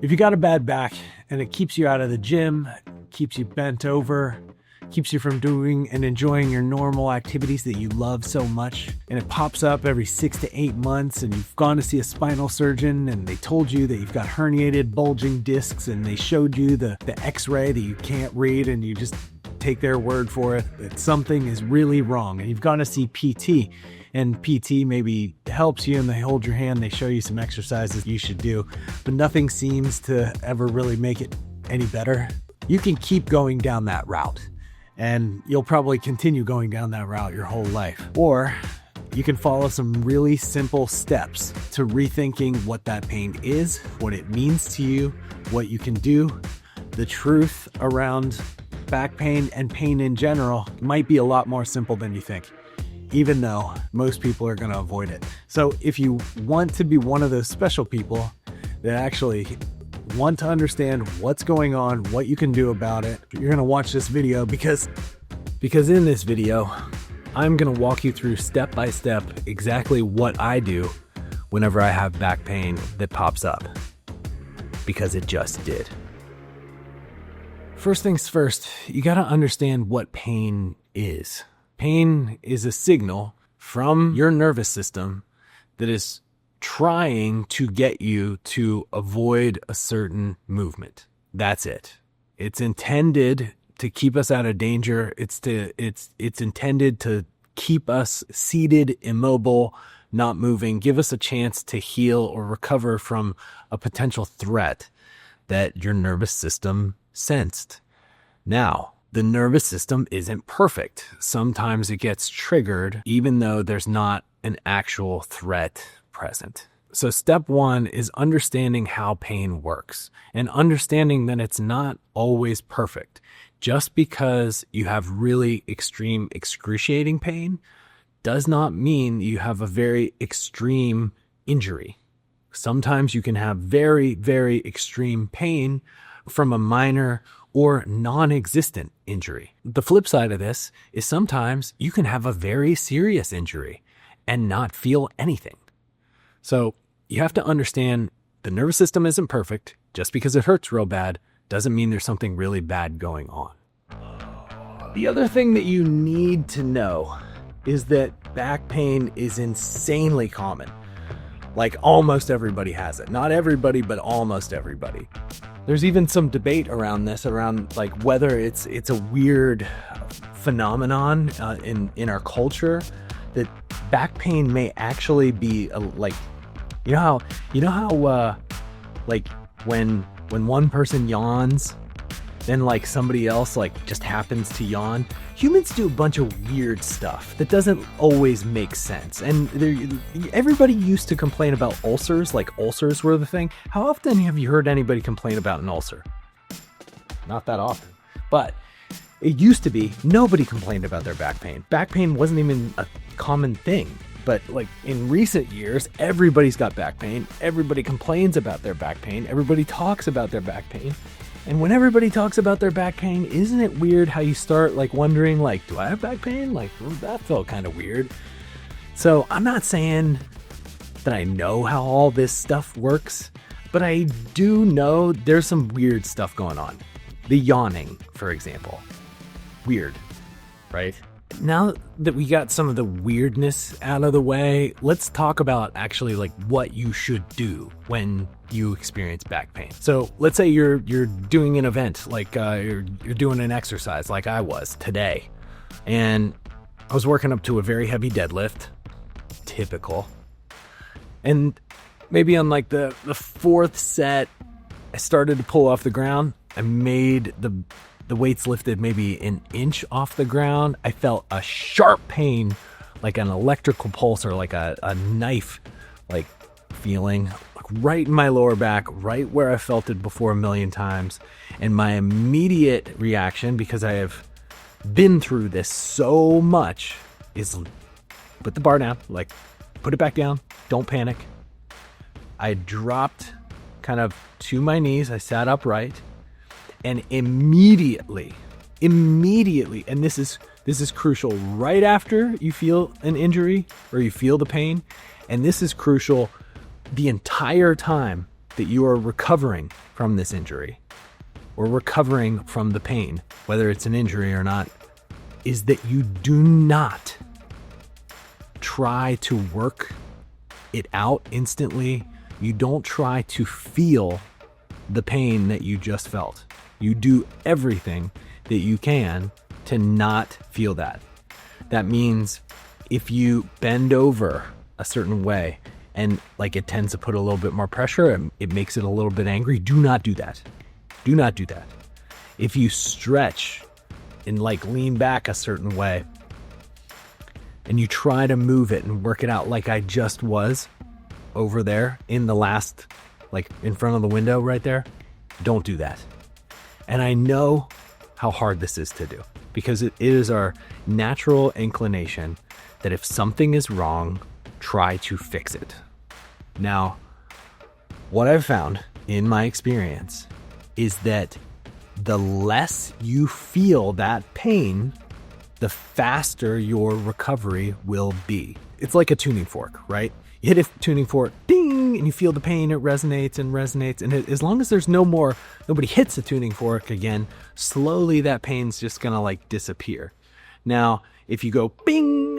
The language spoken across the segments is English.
If you got a bad back and it keeps you out of the gym, keeps you bent over, keeps you from doing and enjoying your normal activities that you love so much, and it pops up every 6 to 8 months, and you've gone to see a spinal surgeon and they told you that you've got herniated bulging discs, and they showed you the x-ray that you can't read, and you just take their word for it that something is really wrong, and you've gone to see PT, and PT maybe helps you and they hold your hand, they show you some exercises you should do, but nothing seems to ever really make it any better. You can keep going down that route, and you'll probably continue going down that route your whole life. Or you can follow some really simple steps to rethinking what that pain is, what it means to you, what you can do. The truth around back pain and pain in general might be a lot more simple than you think, even though most people are going to avoid it. So if you want to be one of those special people that actually want to understand what's going on, what you can do about it, you're going to watch this video because in this video, I'm going to walk you through step by step exactly what I do whenever I have back pain that pops up, because it just did. First things first, you got to understand what pain is. Pain is a signal from your nervous system that is trying to get you to avoid a certain movement. That's it. It's intended to keep us out of danger. It's intended to keep us seated, immobile, not moving, give us a chance to heal or recover from a potential threat that your nervous system sensed. Now, the nervous system isn't perfect. Sometimes it gets triggered even though there's not an actual threat present. So step one is understanding how pain works and understanding that it's not always perfect. Just because you have really extreme excruciating pain does not mean you have a very extreme injury. Sometimes you can have very, very extreme pain from a minor or non-existent injury. The flip side of this is sometimes you can have a very serious injury and not feel anything. So you have to understand the nervous system isn't perfect. Just because it hurts real bad doesn't mean there's something really bad going on. The other thing that you need to know is that back pain is insanely common. Like almost everybody has it. Not everybody, but almost everybody. There's even some debate around this, around like whether it's a weird phenomenon in our culture, that back pain may actually be like, you know how like when one person yawns, then like somebody else like just happens to yawn. Humans do a bunch of weird stuff that doesn't always make sense. And everybody used to complain about ulcers, like ulcers were the thing. How often have you heard anybody complain about an ulcer? Not that often. But it used to be nobody complained about their back pain. Back pain wasn't even a common thing. But like in recent years, everybody's got back pain. Everybody complains about their back pain. Everybody talks about their back pain. And when everybody talks about their back pain, isn't it weird how you start like wondering, like, do I have back pain? Like, well, that felt kind of weird. So I'm not saying that I know how all this stuff works, but I do know there's some weird stuff going on. The yawning, for example. Weird, right? Now that we got some of the weirdness out of the way, let's talk about actually like what you should do when you experience back pain. So let's say you're doing an event, like you're doing an exercise like I was today, and I was working up to a very heavy deadlift, typical. And maybe on like the fourth set, I started to pull off the ground. I made the weights lifted maybe an inch off the ground. I felt a sharp pain, like an electrical pulse or like a knife like feeling, like right in my lower back, right where I felt it before a million times. And my immediate reaction, because I have been through this so much, is put the bar down, like put it back down, don't panic. I dropped kind of to my knees. I sat upright. And immediately, and this is crucial, right after you feel an injury or you feel the pain, and this is crucial the entire time, that you are recovering from this injury or recovering from the pain, whether it's an injury or not, is that you do not try to work it out instantly. You don't try to feel the pain that you just felt. You do everything that you can to not feel that. That means if you bend over a certain way and like it tends to put a little bit more pressure and it makes it a little bit angry, do not do that. Do not do that. If you stretch and like lean back a certain way and you try to move it and work it out like I just was over there in the last, like in front of the window right there, don't do that. And I know how hard this is to do because it is our natural inclination that if something is wrong, try to fix it. Now, what I've found in my experience is that the less you feel that pain, the faster your recovery will be. It's like a tuning fork, right? You hit a tuning fork, ding, and you feel the pain, it resonates and resonates. And as long as there's nobody hits the tuning fork again, slowly that pain's just gonna like disappear. Now, if you go bing,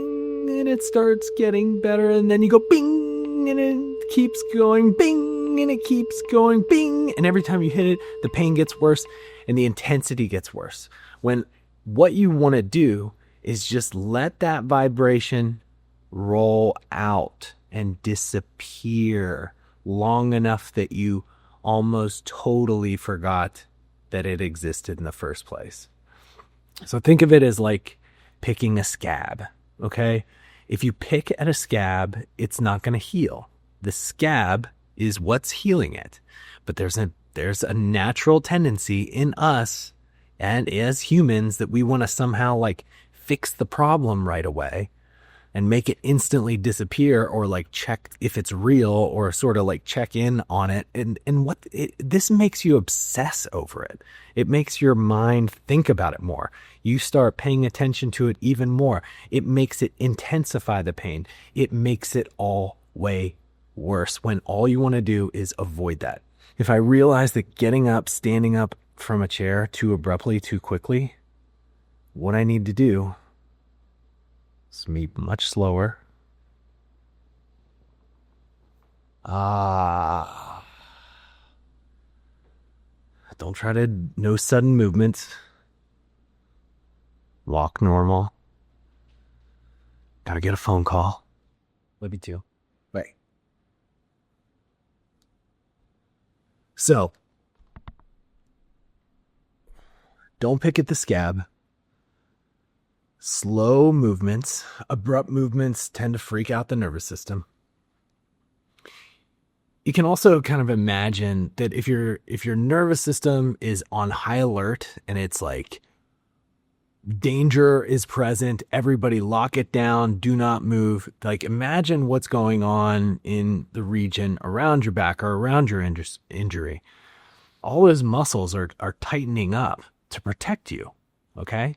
and it starts getting better, and then you go bing, and it keeps going bing, and it keeps going bing, and every time you hit it, the pain gets worse and the intensity gets worse. When what you wanna do is just let that vibration roll out and disappear long enough that you almost totally forgot that it existed in the first place. So think of it as like picking a scab, okay? If you pick at a scab, it's not going to heal. The scab is what's healing it. But there's a natural tendency in us and as humans that we want to somehow like fix the problem right away and make it instantly disappear, or like check if it's real, or sort of like check in on it. And this makes you obsess over it. It makes your mind think about it more. You start paying attention to it even more. It makes it intensify the pain. It makes it all way worse when all you want to do is avoid that. If I realize that getting up, standing up from a chair too abruptly, too quickly, what I need to do, be much slower. Don't try to, no sudden movements. Walk normal. Gotta get a phone call. Love you too. Wait. So, don't pick at the scab. Slow movements, abrupt movements tend to freak out the nervous system. You can also kind of imagine that if your nervous system is on high alert and it's like danger is present, everybody lock it down, do not move. Like imagine what's going on in the region around your back or around your injury. All those muscles are tightening up to protect you, okay?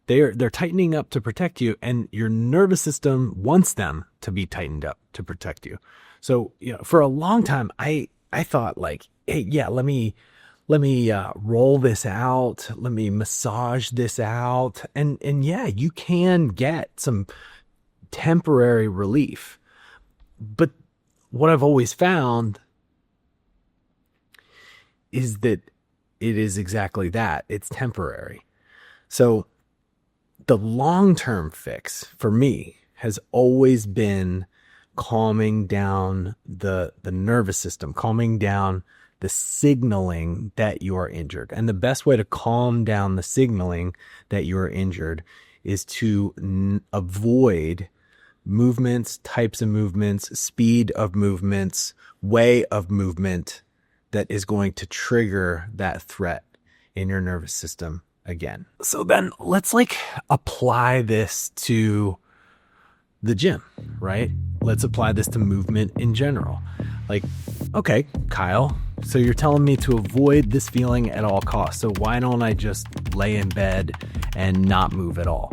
They're tightening up to protect you, and your nervous system wants them to be tightened up to protect you. So, for a long time, I thought like, hey, yeah, let me roll this out. Let me massage this out. And yeah, you can get some temporary relief. But what I've always found is that it is exactly that. It's temporary. So the long-term fix for me has always been calming down the nervous system, calming down the signaling that you are injured. And the best way to calm down the signaling that you are injured is to avoid movements, types of movements, speed of movements, way of movement that is going to trigger that threat in your nervous system again. So then let's apply this to the gym, right? Let's apply this to movement in general. Okay, Kyle, so you're telling me to avoid this feeling at all costs. So why don't I just lay in bed and not move at all?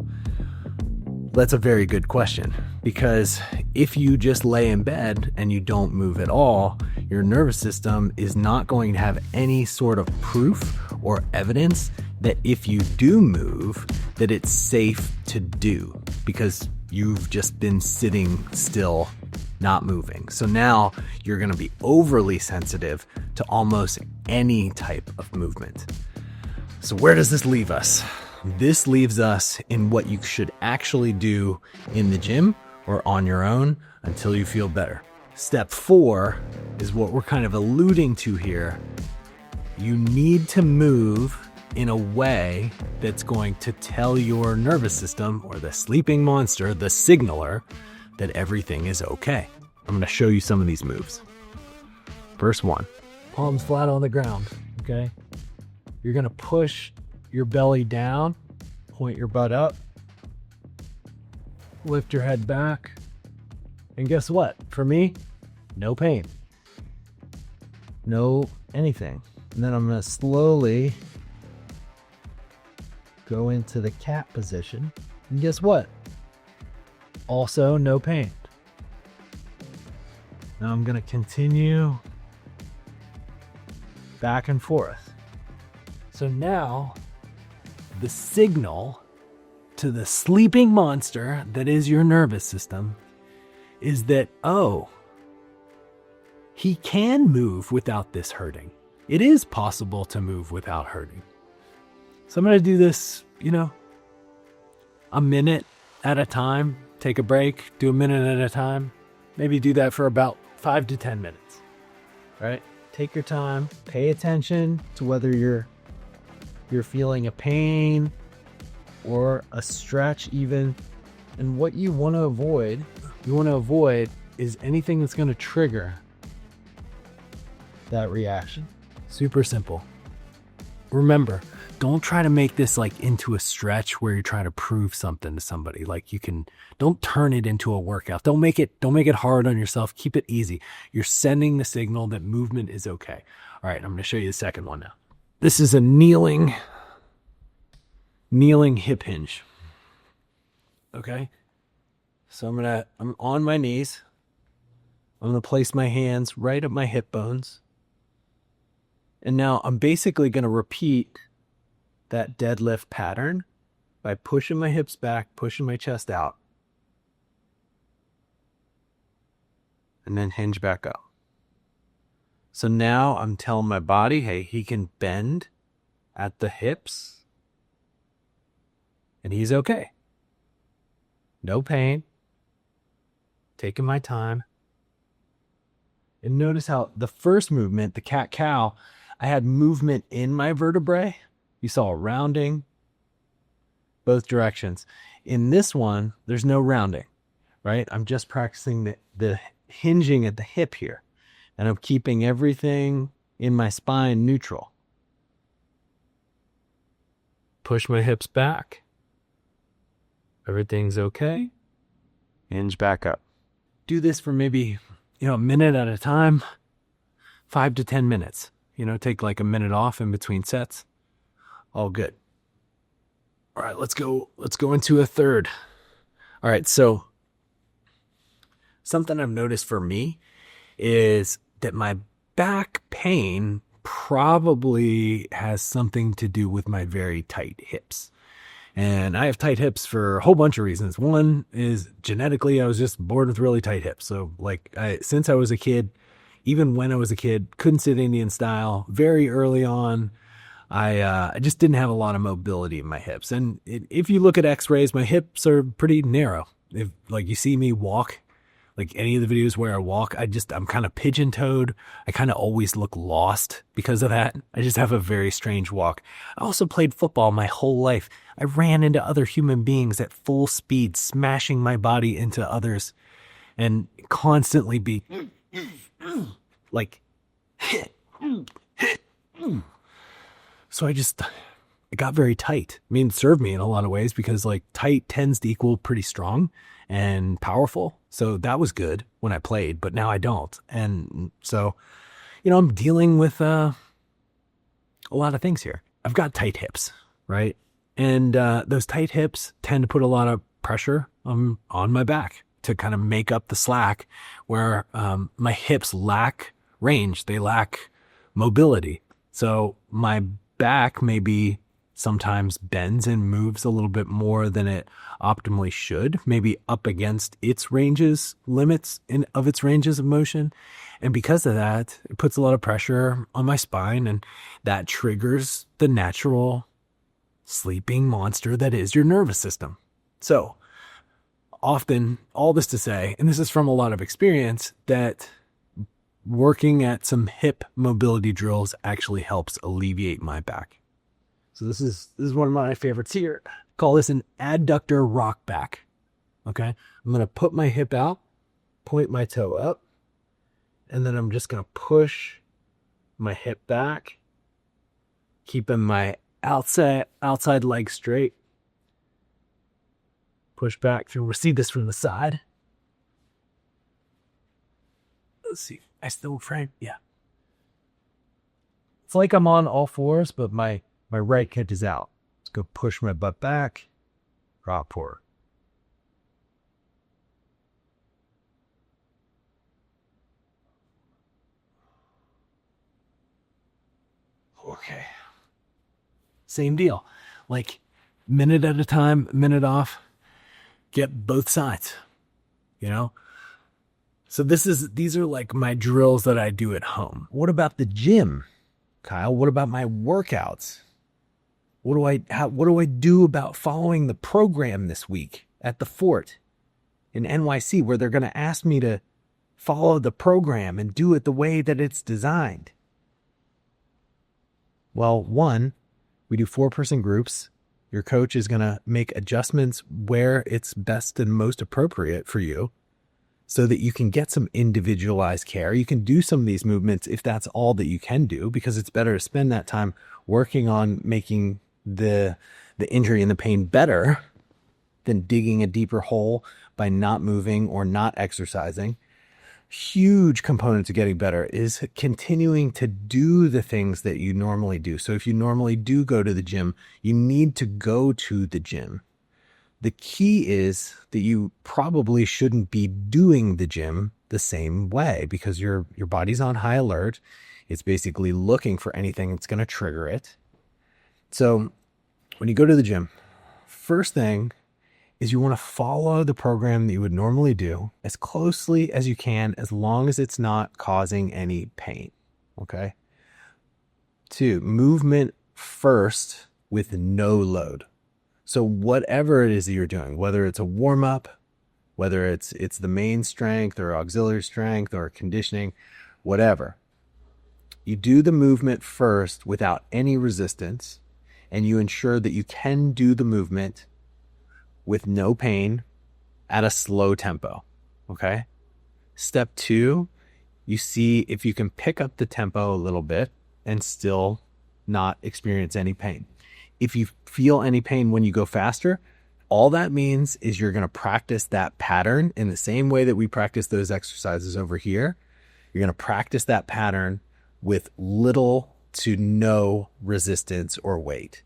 That's a very good question, because if you just lay in bed and you don't move at all, your nervous system is not going to have any sort of proof or evidence that if you do move, that it's safe to do, because you've just been sitting still, not moving. So now you're going to be overly sensitive to almost any type of movement. So where does this leave us? This leaves us in what you should actually do in the gym or on your own until you feel better. Step 4 is what we're kind of alluding to here. You need to move in a way that's going to tell your nervous system, or the sleeping monster, the signaler, that everything is okay. I'm going to show you some of these moves. First one, palms flat on the ground, okay? You're going to push your belly down, point your butt up, lift your head back, and guess what? For me, no pain, no anything. And then I'm going to slowly go into the cat position, and guess what? Also no pain. Now I'm going to continue back and forth. So now the signal to the sleeping monster that is your nervous system is that, oh, he can move without this hurting. It is possible to move without hurting. So I'm going to do this, a minute at a time. Take a break, do a minute at a time. Maybe do that for about 5 to 10 minutes, right? Take your time, pay attention to whether you're feeling a pain or a stretch even. And what you want to avoid is anything that's going to trigger that reaction. Super simple. Remember, don't try to make this into a stretch where you're trying to prove something to somebody. Don't turn it into a workout. Don't make it hard on yourself. Keep it easy. You're sending the signal that movement is okay. All right, I'm going to show you the second one now. This is a kneeling hip hinge. Okay? So I'm on my knees. I'm going to place my hands right at my hip bones. And now I'm basically going to repeat that deadlift pattern by pushing my hips back, pushing my chest out, and then hinge back up. So now I'm telling my body, hey, he can bend at the hips, and he's okay. No pain. Taking my time. And notice how the first movement, the cat-cow, I had movement in my vertebrae. You saw a rounding, both directions. In this one, there's no rounding, right? I'm just practicing the hinging at the hip here. And I'm keeping everything in my spine neutral. Push my hips back. Everything's okay. Hinge back up. Do this for maybe, a minute at a time, 5 to 10 minutes. Take a minute off in between sets. All good. All right, let's go into a third. All right, so something I've noticed for me is that my back pain probably has something to do with my very tight hips. And I have tight hips for a whole bunch of reasons. One is genetically, I was just born with really tight hips. So since I was a kid, even when I was a kid, couldn't sit Indian style. Very early on, I just didn't have a lot of mobility in my hips. And if you look at x-rays, my hips are pretty narrow. If you see me walk, any of the videos where I walk, I'm kind of pigeon-toed. I kind of always look lost because of that. I just have a very strange walk. I also played football my whole life. I ran into other human beings at full speed, smashing my body into others and constantly be so it got very tight. I mean, it served me in a lot of ways because tight tends to equal pretty strong and powerful. So that was good when I played, but now I don't. And so, I'm dealing with a lot of things here. I've got tight hips, right? And those tight hips tend to put a lot of pressure on my back to kind of make up the slack where my hips lack range. They lack mobility. So my back maybe sometimes bends and moves a little bit more than it optimally should, maybe up against its limits of its ranges of motion. And because of that, it puts a lot of pressure on my spine, and that triggers the natural sleeping monster that is your nervous system. So often, all this to say, and this is from a lot of experience, that working at some hip mobility drills actually helps alleviate my back. So this is one of my favorites here. Call this an adductor rock back. Okay. I'm going to put my hip out, point my toe up, and then I'm just going to push my hip back, keeping my outside leg straight. Push back through. We'll see this from the side. Let's see. I still frame. Yeah. It's like I'm on all fours, but my right hip is out. Let's go push my butt back. Drop forward. Okay. Same deal. Like minute at a time, minute off. Get both sides, you know? So these are like my drills that I do at home. What about the gym, Kyle? What about my workouts? What do I do about following the program this week at the Fort in NYC, where they're going to ask me to follow the program and do it the way that it's designed? Well, one, we do 4-person groups. Your coach is going to make adjustments where it's best and most appropriate for you so that you can get some individualized care. You can do some of these movements if that's all that you can do, because it's better to spend that time working on making the injury and the pain better than digging a deeper hole by not moving or not exercising. Huge component to getting better is continuing to do the things that you normally do. So if you normally do go to the gym, you need to go to the gym. The key is that you probably shouldn't be doing the gym the same way, because your body's on high alert. It's basically looking for anything that's going to trigger it. So when you go to the gym, first thing is you want to follow the program that you would normally do as closely as you can, as long as it's not causing any pain. Okay. 2, movement first with no load. So whatever it is that you're doing, whether it's a warm up, whether it's the main strength or auxiliary strength or conditioning, whatever, you do the movement first without any resistance, and you ensure that you can do the movement with no pain at a slow tempo. Okay. Step 2, you see if you can pick up the tempo a little bit and still not experience any pain. If you feel any pain when you go faster, all that means is you're going to practice that pattern in the same way that we practice those exercises over here. You're going to practice that pattern with little to no resistance or weight.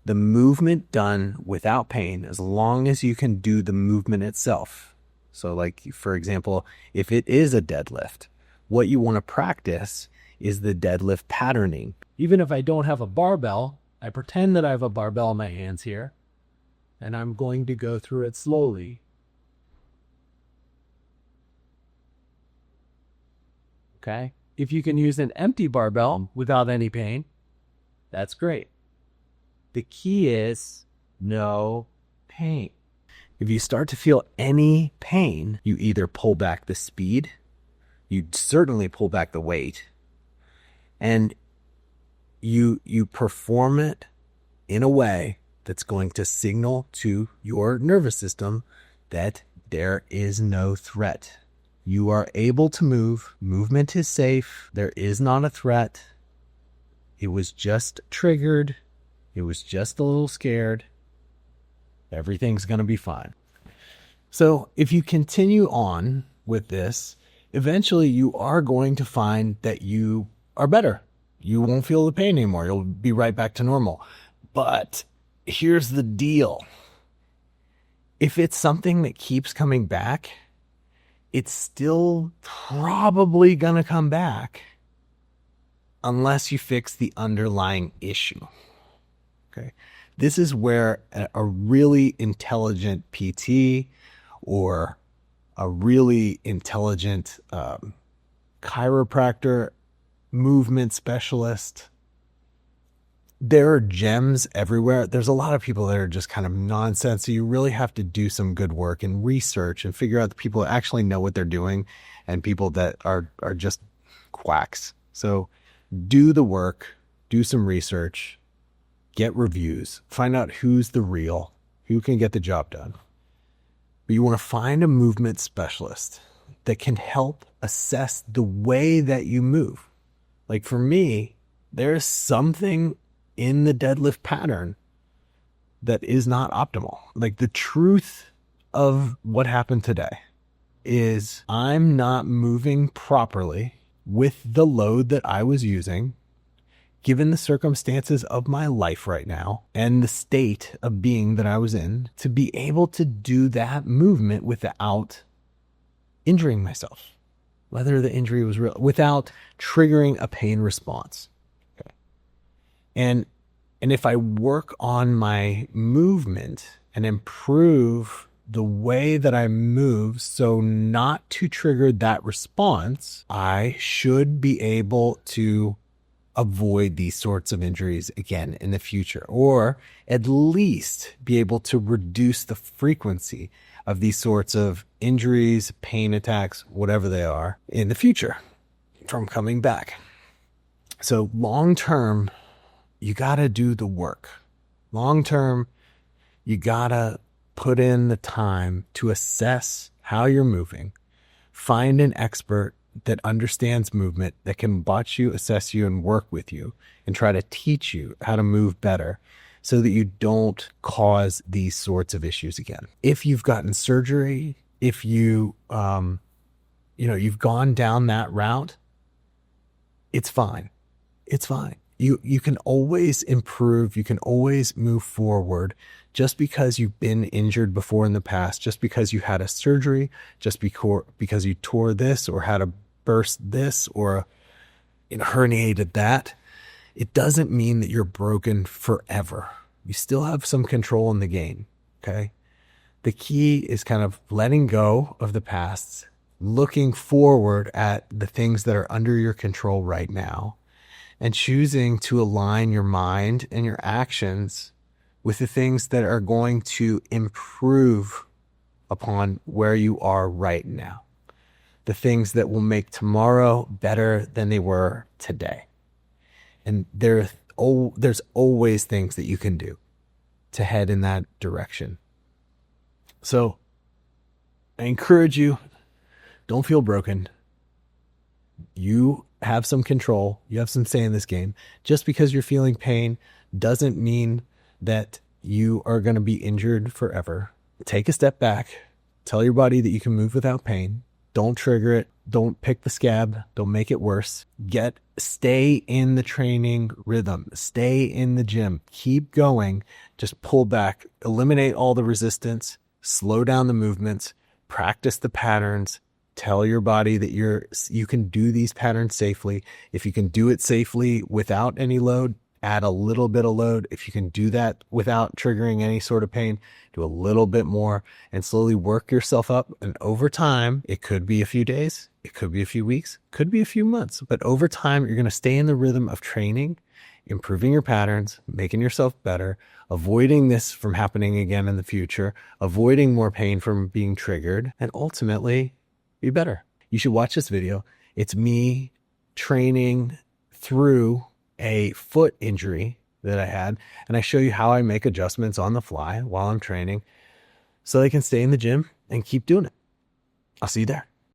The movement done without pain, as long as you can do the movement itself. So like, for example, if it is a deadlift, what you want to practice is the deadlift patterning. Even if I don't have a barbell, I pretend that I have a barbell in my hands here, and I'm going to go through it slowly. Okay. If you can use an empty barbell without any pain, that's great. The key is no pain. If you start to feel any pain, you either pull back the speed, you certainly pull back the weight, and you perform it in a way that's going to signal to your nervous system that there is no threat. You are able to move. Movement is safe. There is not a threat. It was just triggered. It was just a little scared. Everything's going to be fine. So if you continue on with this, eventually you are going to find that you are better. You won't feel the pain anymore. You'll be right back to normal. But here's the deal. If it's something that keeps coming back, it's still probably going to come back unless you fix the underlying issue. Okay. This is where a really intelligent PT or a really intelligent chiropractor, movement specialist, there are gems everywhere. There's a lot of people that are just kind of nonsense. So you really have to do some good work and research and figure out the people that actually know what they're doing and people that are just quacks. So do the work, do some research, get reviews, find out who's the real, who can get the job done. But you want to find a movement specialist that can help assess the way that you move. Like for me, there's something in the deadlift pattern that is not optimal. Like the truth of what happened today is I'm not moving properly with the load that I was using, given the circumstances of my life right now and the state of being that I was in, to be able to do that movement without injuring myself, whether the injury was real, without triggering a pain response. Okay. And if I work on my movement and improve the way that I move so not to trigger that response, I should be able to avoid these sorts of injuries again in the future, or at least be able to reduce the frequency of these sorts of injuries, pain attacks, whatever they are in the future from coming back. So long term, you got to do the work. Long term, you got to put in the time to assess how you're moving. Find an expert that understands movement, that can watch you, assess you, and work with you and try to teach you how to move better so that you don't cause these sorts of issues again. If you've gotten surgery, if you've gone down that route, it's fine. It's fine. You can always improve. You can always move forward. Just because you've been injured before in the past, just because you had a surgery, just because you tore this or had a burst this or herniated that, it doesn't mean that you're broken forever. You still have some control in the game, okay? The key is kind of letting go of the past, looking forward at the things that are under your control right now, and choosing to align your mind and your actions with the things that are going to improve upon where you are right now. The things that will make tomorrow better than they were today. And there's always things that you can do to head in that direction. So I encourage you, don't feel broken. You have some control. You have some say in this game. Just because you're feeling pain doesn't mean that you are going to be injured forever. Take a step back. Tell your body that you can move without pain. Don't trigger it. Don't pick the scab. Don't make it worse. Stay in the training rhythm. Stay in the gym. Keep going. Just pull back. Eliminate all the resistance. Slow down the movements. Practice the patterns. Tell your body that you can do these patterns safely. If you can do it safely without any load, add a little bit of load. If you can do that without triggering any sort of pain, do a little bit more and slowly work yourself up. And over time, it could be a few days, it could be a few weeks, could be a few months, but over time, you're going to stay in the rhythm of training, improving your patterns, making yourself better, avoiding this from happening again in the future, avoiding more pain from being triggered, and ultimately be better. You should watch this video. It's me training through a foot injury that I had, and I show you how I make adjustments on the fly while I'm training so I can stay in the gym and keep doing it. I'll see you there.